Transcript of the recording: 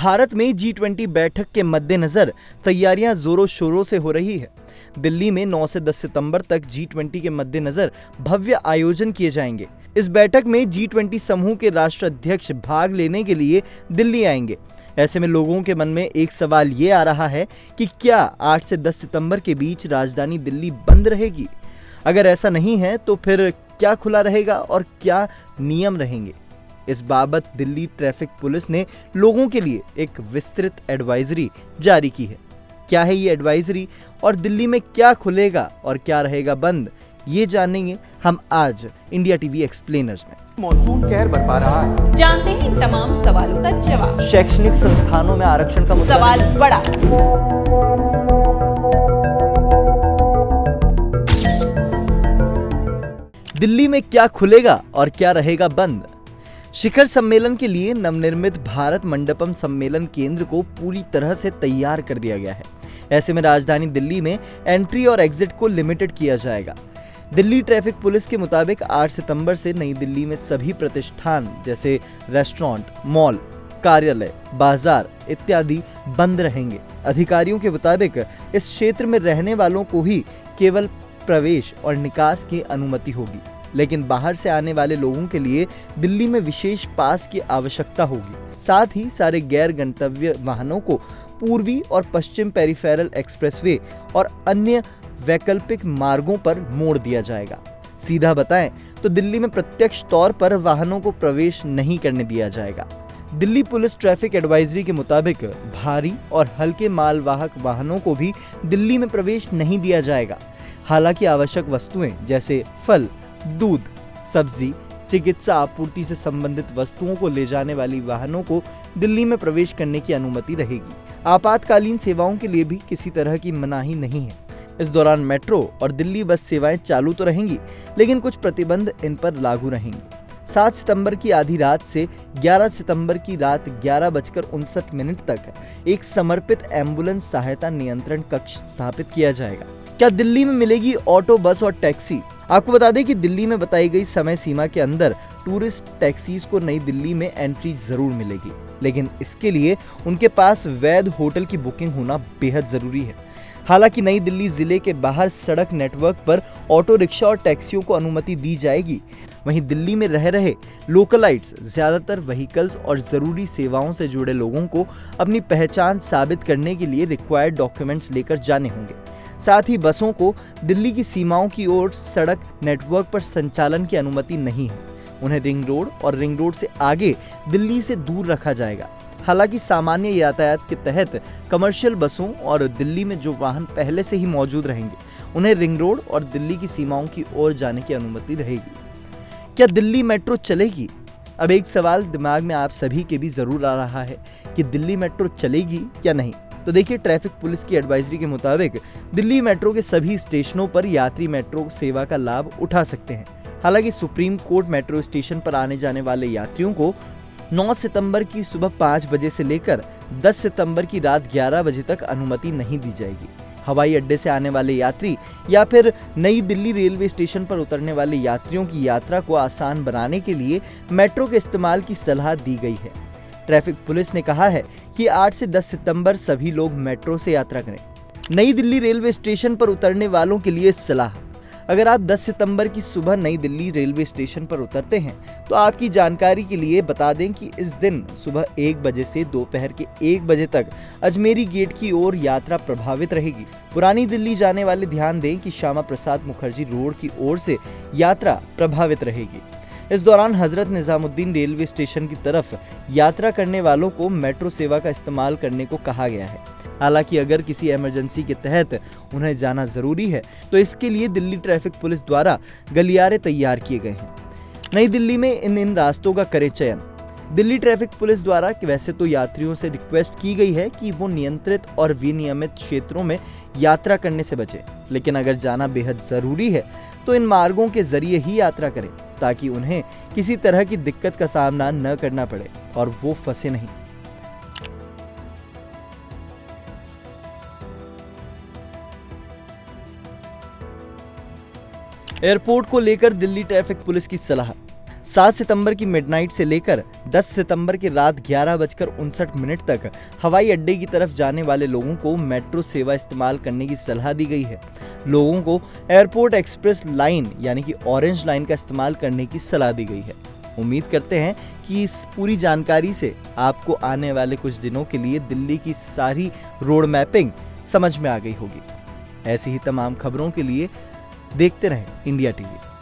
भारत में G20 बैठक के मद्देनजर तैयारियां जोरों शोरों से हो रही है। दिल्ली में 9 से 10 सितंबर तक G20 के मद्देनजर भव्य आयोजन किए जाएंगे। इस बैठक में G20 समूह के राष्ट्र अध्यक्ष भाग लेने के लिए दिल्ली आएंगे। ऐसे में लोगों के मन में एक सवाल ये आ रहा है कि क्या 8 से 10 सितंबर के बीच राजधानी दिल्ली बंद रहेगी? अगर ऐसा नहीं है तो फिर क्या खुला रहेगा और क्या नियम रहेंगे? इस बाबत दिल्ली ट्रैफिक पुलिस ने लोगों के लिए एक विस्तृत एडवाइजरी जारी की है। क्या है ये एडवाइजरी और दिल्ली में क्या खुलेगा और क्या रहेगा बंद, ये जानेंगे हम आज इंडिया टीवी एक्सप्लेनर्स में। मॉनसून कहर बरपा रहा है, जानते हैं इन तमाम सवालों का जवाब। शैक्षणिक संस्थानों में आरक्षण का मुद्दा सवाल बड़ा। दिल्ली में क्या खुलेगा और क्या रहेगा बंद? शिखर सम्मेलन के लिए नवनिर्मित भारत मंडपम सम्मेलन केंद्र को पूरी तरह से तैयार कर दिया गया है। ऐसे में राजधानी दिल्ली में एंट्री और एग्जिट को लिमिटेड किया जाएगा। दिल्ली ट्रैफिक पुलिस के मुताबिक 8 सितंबर से नई दिल्ली में सभी प्रतिष्ठान जैसे रेस्टोरेंट, मॉल, कार्यालय, बाजार इत्यादि बंद रहेंगे। अधिकारियों के मुताबिक इस क्षेत्र में रहने वालों को ही केवल प्रवेश और निकास की अनुमति होगी, लेकिन बाहर से आने वाले लोगों के लिए दिल्ली में विशेष पास की आवश्यकता होगी। साथ ही सारे गैर गंतव्य वाहनों को पूर्वी और पश्चिम पेरिफेरल एक्सप्रेसवे और अन्य वैकल्पिक मार्गों पर मोड़ दिया जाएगा। सीधा बताएं तो दिल्ली में प्रत्यक्ष तौर पर वाहनों को प्रवेश नहीं करने दिया जाएगा। दिल्ली पुलिस ट्रैफिक एडवाइजरी के मुताबिक भारी और हल्के मालवाहक वाहनों को भी दिल्ली में प्रवेश नहीं दिया जाएगा। हालांकि आवश्यक वस्तुएं जैसे फल, दूध, सब्जी, चिकित्सा आपूर्ति से संबंधित वस्तुओं को ले जाने वाली वाहनों को दिल्ली में प्रवेश करने की अनुमति रहेगी। आपातकालीन सेवाओं के लिए भी किसी तरह की मनाही नहीं है। इस दौरान मेट्रो और दिल्ली बस सेवाएं चालू तो रहेंगी, लेकिन कुछ प्रतिबंध इन पर लागू रहेंगे। 7 सितंबर की आधी रात से 11 सितंबर की रात 11:59 तक एक समर्पित एम्बुलेंस सहायता नियंत्रण कक्ष स्थापित किया जाएगा। क्या दिल्ली में मिलेगी ऑटो, बस और टैक्सी? आपको बता दें कि दिल्ली में बताई गई समय सीमा के अंदर टूरिस्ट टैक्सीज को नई दिल्ली में एंट्री जरूर मिलेगी, लेकिन इसके लिए उनके पास वैध होटल की बुकिंग होना बेहद जरूरी है। हालांकि नई दिल्ली जिले के बाहर सड़क नेटवर्क पर ऑटो रिक्शा और टैक्सियों को अनुमति दी जाएगी। वहीं दिल्ली में रह रहे लोकलाइट्स ज्यादातर व्हीकल्स और जरूरी सेवाओं से जुड़े लोगों को अपनी पहचान साबित करने के लिए रिक्वायर्ड डॉक्यूमेंट्स लेकर जाने होंगे। साथ ही बसों को दिल्ली की सीमाओं की ओर सड़क नेटवर्क पर संचालन की अनुमति नहीं है। उन्हें रिंग रोड और रिंग रोड से आगे दिल्ली से दूर रखा जाएगा। हालांकि सामान्य यातायात के तहत कमर्शियल बसों और दिल्ली में जो वाहन पहले से ही मौजूद रहेंगे, उन्हें रिंग रोड और दिल्ली की सीमाओं की ओर जाने की अनुमति रहेगी। क्या दिल्ली मेट्रो चलेगी? अब एक सवाल दिमाग में आप सभी के भी जरूर आ रहा है कि दिल्ली मेट्रो चलेगी या नहीं। तो देखिए, ट्रैफिक पुलिस की एडवाइजरी के मुताबिक दिल्ली मेट्रो के सभी स्टेशनों पर यात्री मेट्रो सेवा का लाभ उठा सकते हैं। हालांकि सुप्रीम कोर्ट मेट्रो स्टेशन पर आने जाने वाले यात्रियों को 9 सितंबर की सुबह 5 बजे से लेकर 10 सितंबर की रात 11 बजे तक अनुमति नहीं दी जाएगी। हवाई अड्डे से आने वाले यात्री या फिर नई दिल्ली रेलवे स्टेशन पर उतरने वाले यात्रियों की यात्रा को आसान बनाने के लिए मेट्रो के इस्तेमाल की सलाह दी गई है। ट्रैफिक पुलिस ने कहा है कि 8 से 10 सितंबर सभी लोग मेट्रो से यात्रा करें। नई दिल्ली रेलवे स्टेशन पर उतरने वालों के लिए सलाह: अगर आप 10 सितंबर की सुबह नई दिल्ली रेलवे स्टेशन पर उतरते हैं तो आपकी जानकारी के लिए बता दें कि इस दिन सुबह 1 बजे से दोपहर के 1 बजे तक अजमेरी गेट की ओर यात्रा प्रभावित रहेगी। पुरानी दिल्ली जाने वाले ध्यान दें कि श्यामा प्रसाद मुखर्जी रोड की ओर से यात्रा प्रभावित रहेगी। इस दौरान हजरत निजामुद्दीन रेलवे स्टेशन की तरफ यात्रा करने वालों को मेट्रो सेवा का इस्तेमाल करने को कहा गया है। हालांकि अगर किसी इमरजेंसी के तहत उन्हें जाना जरूरी है तो इसके लिए दिल्ली ट्रैफिक पुलिस द्वारा गलियारे तैयार किए गए हैं। नई दिल्ली में इन रास्तों का करें चयन। दिल्ली ट्रैफिक पुलिस द्वारा वैसे तो यात्रियों से रिक्वेस्ट की गई है कि वो नियंत्रित और विनियमित क्षेत्रों में यात्रा करने से बचें, लेकिन अगर जाना बेहद जरूरी है तो इन मार्गों के जरिए ही यात्रा करें ताकि उन्हें किसी तरह की दिक्कत का सामना न करना पड़े और वो फंसे नहीं। एयरपोर्ट को लेकर दिल्ली ट्रैफिक पुलिस की सलाह: 7 सितंबर की मिडनाइट से लेकर 10 सितंबर की रात 11:59 तक हवाई अड्डे की तरफ जाने वाले लोगों को मेट्रो सेवा इस्तेमाल करने की सलाह दी गई है। लोगों को एयरपोर्ट एक्सप्रेस लाइन यानी कि ऑरेंज लाइन का इस्तेमाल करने की सलाह दी गई है। उम्मीद करते हैं कि इस पूरी जानकारी से आपको आने वाले कुछ दिनों के लिए दिल्ली की सारी रोड मैपिंग समझ में आ गई होगी। ऐसी ही तमाम खबरों के लिए देखते रहें इंडिया टीवी।